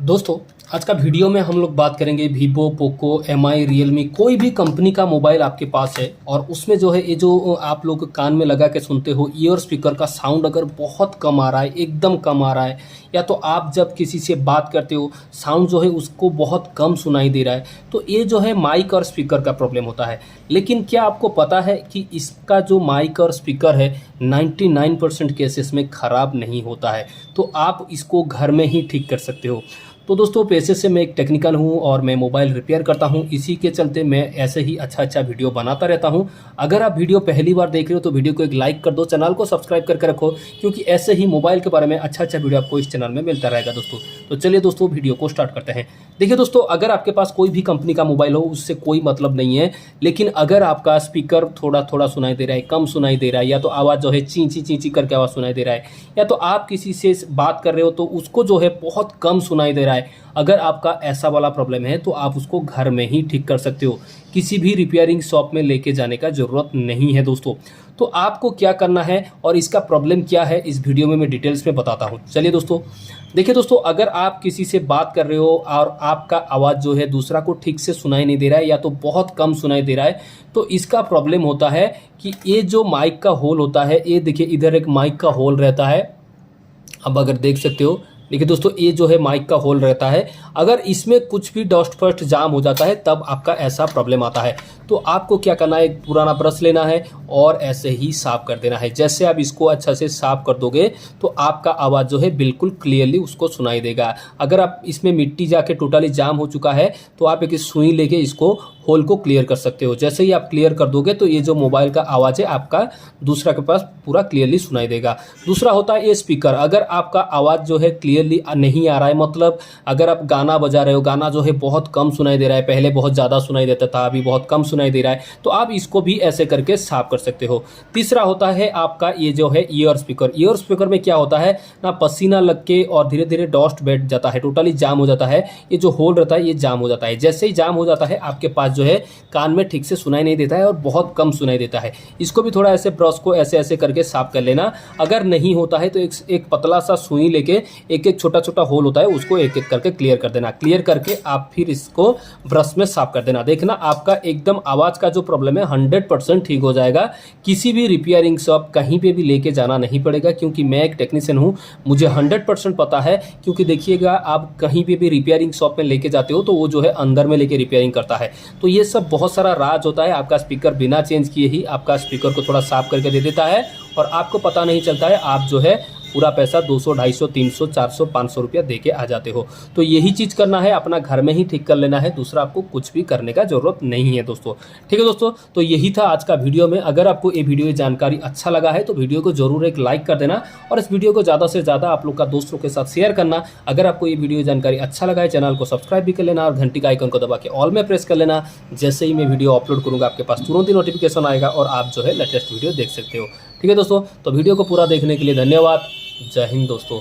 दोस्तों, आज का वीडियो में हम लोग बात करेंगे वीवो, पोको, एमआई, रियलमी, कोई भी कंपनी का मोबाइल आपके पास है और उसमें जो है ये जो आप लोग कान में लगा के सुनते हो ईयर स्पीकर का साउंड अगर बहुत कम आ रहा है, एकदम कम आ रहा है, या तो आप जब किसी से बात करते हो साउंड जो है उसको बहुत कम सुनाई दे रहा है, तो ये जो है माइक और स्पीकर का प्रॉब्लम होता है। लेकिन क्या आपको पता है कि इसका जो माइक और स्पीकर है 99% केसेस में ख़राब नहीं होता है, तो आप इसको घर में ही ठीक कर सकते हो। तो दोस्तों, पेशे से मैं एक टेक्निकल हूं और मैं मोबाइल रिपेयर करता हूं, इसी के चलते मैं ऐसे ही अच्छा वीडियो बनाता रहता हूं। अगर आप वीडियो पहली बार देख रहे हो तो वीडियो को एक लाइक कर दो, चैनल को सब्सक्राइब करके रखो, क्योंकि ऐसे ही मोबाइल के बारे में अच्छा वीडियो आपको इस चैनल में मिलता रहेगा दोस्तों। तो चलिए दोस्तों, वीडियो को स्टार्ट करते हैं। देखिए दोस्तों, अगर आपके पास कोई भी कंपनी का मोबाइल हो उससे कोई मतलब नहीं है, लेकिन अगर आपका स्पीकर थोड़ा सुनाई दे रहा है, कम सुनाई दे रहा है, या तो आवाज़ जो है ची ची ची ची करके आवाज़ सुनाई दे रहा है, या तो आप किसी से बात कर रहे हो तो उसको जो है बहुत कम सुनाई दे रहा है, अगर आपका ऐसा वाला प्रॉब्लम है तो आप उसको घर में ही ठीक कर सकते हो। किसी भी रिपेयरिंग शॉप में लेके जाने का ज़रूरत नहीं है दोस्तों। तो आपको क्या करना है और इसका प्रॉब्लम क्या है इस वीडियो में मैं डिटेल्स में बताता हूँ। चलिए दोस्तों, देखिए दोस्तों, अगर आप किसी से बात कर रहे हो और आपका आवाज़ जो है दूसरा को ठीक से सुनाई नहीं दे रहा है या तो बहुत कम सुनाई दे रहा है, तो इसका प्रॉब्लम होता है कि ये जो माइक का होल होता है, ये देखिए इधर एक माइक का होल रहता है। अब अगर देख सकते हो, देखिए दोस्तों, ये जो है माइक का होल रहता है, अगर इसमें कुछ भी डस्ट फस्ट जाम हो जाता है तब आपका ऐसा प्रॉब्लम आता है। तो आपको क्या करना है, एक पुराना ब्रश लेना है और ऐसे ही साफ कर देना है। जैसे आप इसको अच्छा से साफ कर दोगे तो आपका आवाज़ जो है बिल्कुल क्लियरली उसको सुनाई देगा। अगर आप इसमें मिट्टी जाके टोटली जाम हो चुका है तो आप एक सुई लेके इसको होल को क्लियर कर सकते हो। जैसे ही आप क्लियर कर दोगे तो ये जो मोबाइल का आवाज़ है आपका दूसरा के पास पूरा क्लियरली सुनाई देगा। दूसरा होता है ये स्पीकर। अगर आपका आवाज़ जो है क्लियरली नहीं आ रहा है, मतलब अगर आप गाना बजा रहे हो, गाना जो है बहुत कम सुनाई दे रहा है, पहले बहुत ज़्यादा सुनाई देता था, अभी बहुत कम सुनाई दे रहा है, तो आप इसको भी ऐसे करके साफ कर सकते हो। तीसरा होता है आपका ये जो है ईयर स्पीकर। ईयर स्पीकर में क्या होता है ना, पसीना लग के और धीरे धीरे डस्ट बैठ जाता है, टोटली जाम हो जाता है, ये जो होल रहता है ये जाम हो जाता है। जैसे ही जाम हो जाता है आपके पास जो है कान में ठीक से सुनाई नहीं देता है और बहुत कम सुनाई देता है। इसको भी थोड़ा ऐसे ब्रश को ऐसे ऐसे करके साफ कर लेना। अगर नहीं होता है तो एक पतला सा सुई लेके एक छोटा होल होता है उसको एक एक करके क्लियर कर देना। क्लियर करके आप फिर इसको ब्रश में साफ कर देना। देखना आपका एकदम आवाज़ का जो प्रॉब्लम है 100% ठीक हो जाएगा। किसी भी रिपेयरिंग शॉप कहीं पे भी लेके जाना नहीं पड़ेगा, क्योंकि मैं एक टेक्नीशियन हूँ, मुझे 100% पता है। क्योंकि देखिएगा, आप कहीं पे भी रिपेयरिंग शॉप में लेके जाते हो तो वो जो है अंदर में लेके रिपेयरिंग करता है, तो ये सब बहुत सारा राज होता है। आपका स्पीकर बिना चेंज किए ही आपका स्पीकर को थोड़ा साफ करके दे देता है और आपको पता नहीं चलता है, आप जो है पूरा पैसा 200, 250, 300, 400, 500 रुपया दे के आ जाते हो। तो यही चीज़ करना है, अपना घर में ही ठीक कर लेना है, दूसरा आपको कुछ भी करने का ज़रूरत नहीं है दोस्तों। ठीक है दोस्तों, तो यही था आज का वीडियो में। अगर आपको ये वीडियो जानकारी अच्छा लगा है तो वीडियो को जरूर एक लाइक कर देना और इस वीडियो को ज़्यादा से ज़्यादा आप लोग का दोस्तों के साथ शेयर करना। अगर आपको ये वीडियो जानकारी अच्छा लगा है, चैनल को सब्सक्राइब भी कर लेना और घंटी का आइकन को दबा के ऑल में प्रेस कर लेना। जैसे ही मैं वीडियो अपलोड करूँगा आपके पास तुरंत ही नोटिफिकेशन आएगा और आप जो है लेटेस्ट वीडियो देख सकते हो। ठीक है दोस्तों, तो वीडियो को पूरा देखने के लिए धन्यवाद। जय हिंद दोस्तों।